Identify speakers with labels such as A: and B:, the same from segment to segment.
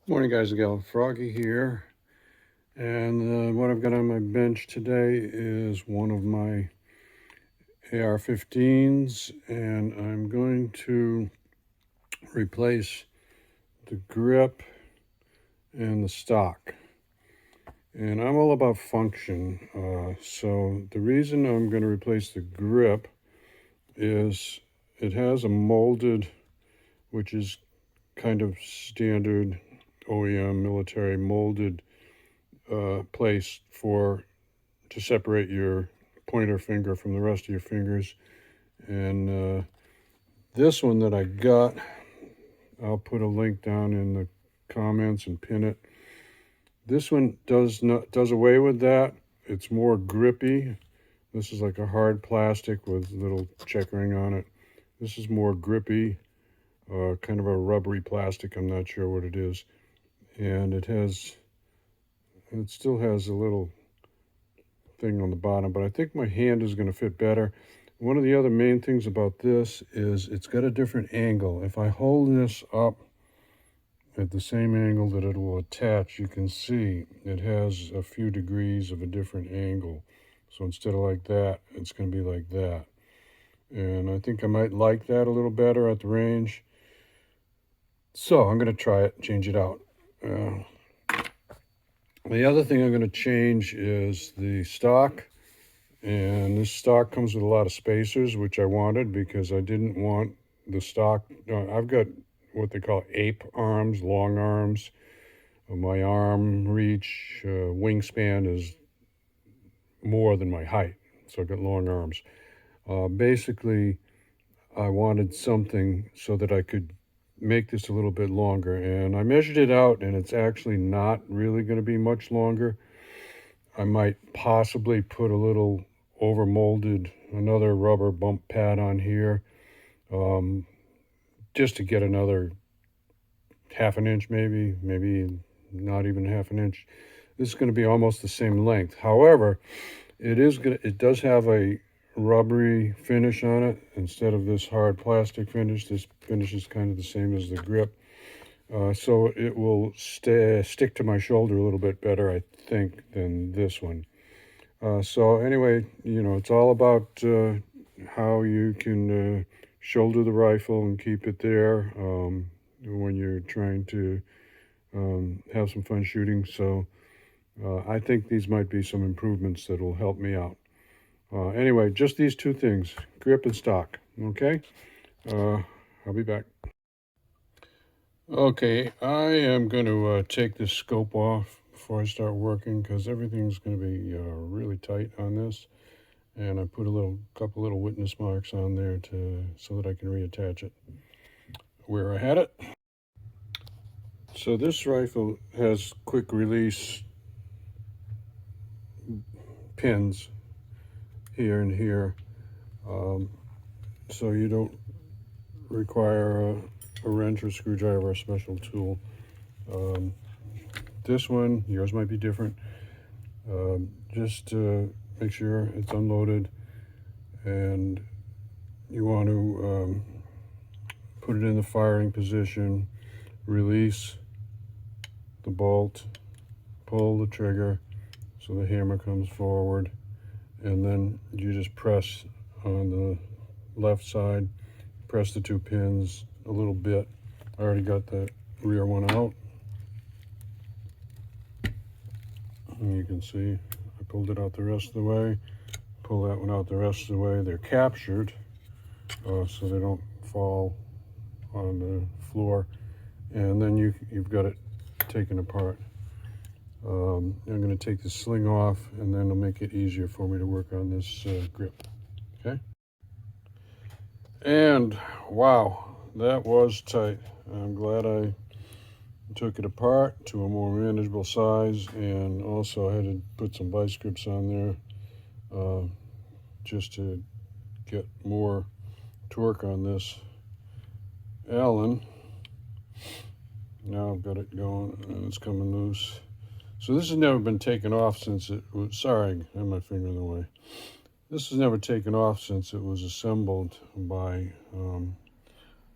A: Morning guys, again, Froggy here, and what I've got on my bench today is one of my AR-15s, and I'm going to replace the grip and the stock. And I'm all about function, so the reason I'm going to replace the grip is it has a molded, which is kind of standard OEM military molded place to separate your pointer finger from the rest of your fingers. And this one that I got, I'll put a link down in the comments and pin it. This one does away with that. It's more grippy. This is like a hard plastic with little checkering on it. This is more grippy, kind of a rubbery plastic. I'm not sure what it is. And it still has a little thing on the bottom, but I think my hand is going to fit better. One of the other main things about this is it's got a different angle. If I hold this up at the same angle that it will attach, you can see it has a few degrees of a different angle. So instead of like that, it's going to be like that. And I think I might like that a little better at the range. So I'm going to try it, change it out. The other thing I'm going to change is the stock. And this stock comes with a lot of spacers, which I wanted because I didn't want the stock. I've got what they call ape arms, long arms. My arm reach, wingspan is more than my height, so I've got long arms. Basically, I wanted something so that I could make this a little bit longer, and I measured it out, and it's actually not really going to be much longer. I might possibly put a little overmolded, another rubber bump pad on here, just to get another half an inch, maybe not even half an inch. This is going to be almost the same length. However, it does have a rubbery finish on it instead of this hard plastic finish. This finish is kind of the same as the grip. So it will stick to my shoulder a little bit better, I think, than this one. So anyway, it's all about how you can shoulder the rifle and keep it there when you're trying to have some fun shooting. So I think these might be some improvements that will help me out. Anyway, just these two things, grip and stock, okay? I'll be back. Okay, I am going to take this scope off before I start working because everything's going to be really tight on this. And I put a couple little witness marks on there so that I can reattach it where I had it. So this rifle has quick release pins here and here, so you don't require a wrench or screwdriver or a special tool. This one, yours might be different. Just make sure it's unloaded, and you want to put it in the firing position, release the bolt, pull the trigger so the hammer comes forward, and then you just press on the left side, press the two pins a little bit. I already got the rear one out, and you can see I pulled it out the rest of the way, pull that one out the rest of the way. They're captured so they don't fall on the floor, and then you've got it taken apart. I'm going to take the sling off, and then it'll make it easier for me to work on this grip. Okay. And wow, that was tight. I'm glad I took it apart to a more manageable size, and also I had to put some vice grips on there just to get more torque on this Allen. Now I've got it going and it's coming loose. So this has never been taken off since it was, sorry, I have my finger in the way. This has never taken off since it was assembled by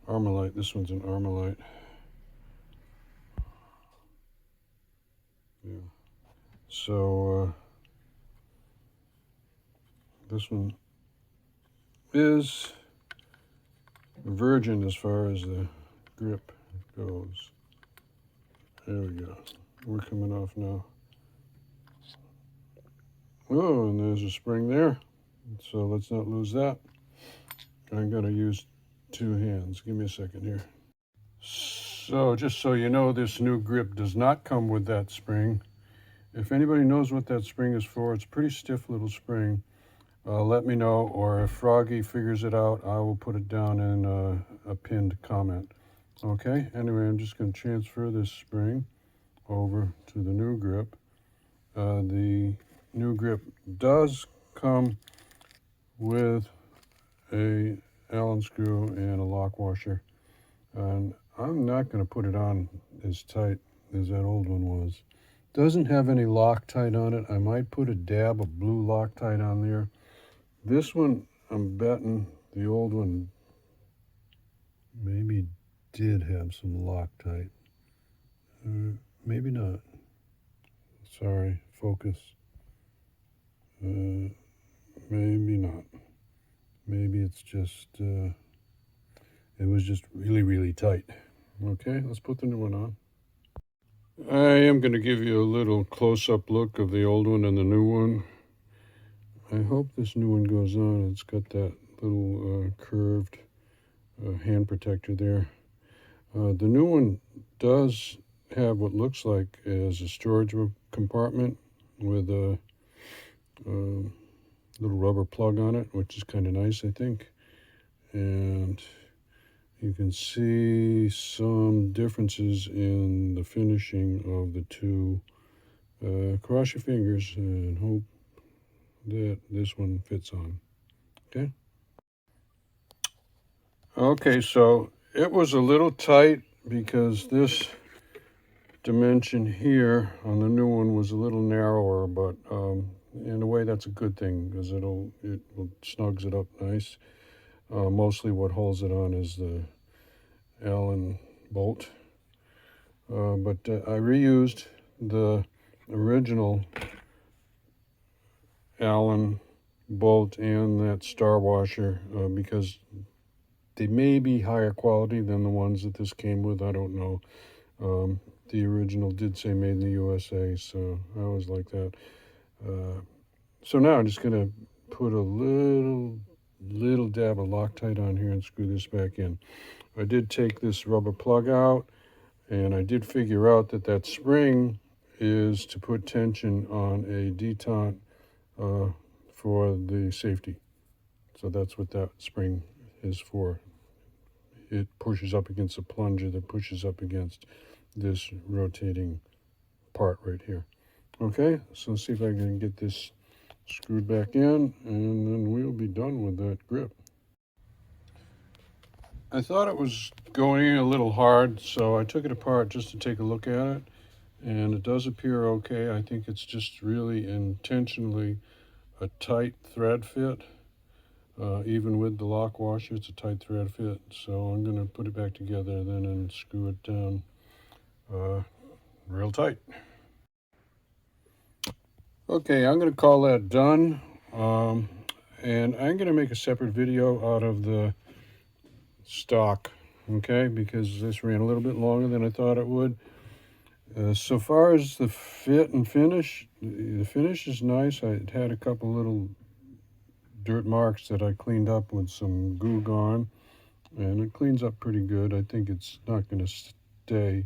A: Armalite. This one's an Armalite. So this one is virgin as far as the grip goes. There we go. We're coming off now. Oh, and there's a spring there. So let's not lose that. I'm going to use 2 hands. Give me a second here. So just so you know, this new grip does not come with that spring. If anybody knows what that spring is for, it's a pretty stiff little spring. Let me know, or if Froggy figures it out, I will put it down in a pinned comment. Okay, anyway, I'm just going to transfer this spring over to the new grip. The new grip does come with a Allen screw and a lock washer, and I'm not going to put it on as tight as that old one was. Doesn't have any Loctite on it. I might put a dab of blue Loctite on there. This one, I'm betting the old one maybe did have some Loctite. Maybe not. Sorry, focus. Maybe not. Maybe it's just, it was just really, really tight. Okay, let's put the new one on. I am going to give you a little close-up look of the old one and the new one. I hope this new one goes on. It's got that little curved hand protector there. The new one does have what looks like as a storage compartment with a little rubber plug on it, which is kind of nice, I think. And you can see some differences in the finishing of the two. Cross your fingers and hope that this one fits on. Okay? Okay, so it was a little tight because this dimension here on the new one was a little narrower, but in a way that's a good thing because it snugs it up nice. Mostly what holds it on is the Allen bolt, but I reused the original Allen bolt and that star washer because they may be higher quality than the ones that this came with. I don't know. The original did say made in the USA, so I always like that. So now I'm just going to put a little dab of Loctite on here and screw this back in. I did take this rubber plug out, and I did figure out that that spring is to put tension on a detente for the safety. So that's what that spring is for. It pushes up against a plunger that pushes up against this rotating part right here. Okay, so let's see if I can get this screwed back in, and then we'll be done with that grip. I thought it was going a little hard, so I took it apart just to take a look at it, and it does appear okay. I think it's just really intentionally a tight thread fit. Even with the lock washer, it's a tight thread fit, so I'm going to put it back together then and screw it down real tight. Okay, I'm going to call that done, and I'm going to make a separate video out of the stock, okay, because this ran a little bit longer than I thought it would. So far as the fit and finish, the finish is nice. I had a couple little dirt marks that I cleaned up with some Goo Gone, and it cleans up pretty good. I think it's not going to stay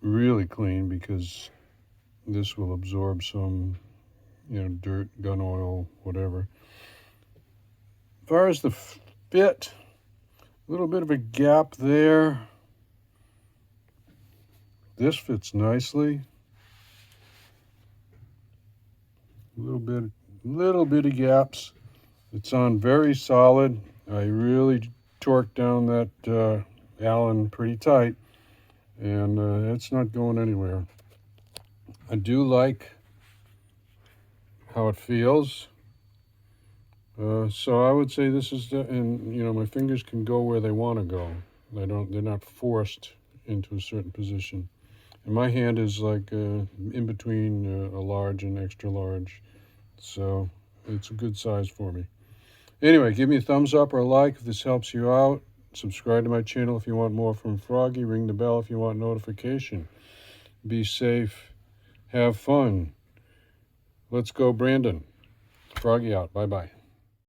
A: really clean because this will absorb some, dirt, gun oil, whatever. As far as the fit, a little bit of a gap there. This fits nicely. Little bitty gaps. It's on very solid. I really torqued down that Allen pretty tight, and it's not going anywhere. I do like how it feels. So I would say this is and my fingers can go where they want to go. They're not forced into a certain position. And my hand is like in between a large and extra large. So it's a good size for me. Anyway, give me a thumbs up or a like if this helps you out. Subscribe to my channel if you want more from Froggy. Ring the bell if you want notification. Be safe. Have fun. Let's go, Brandon. Froggy out. Bye-bye.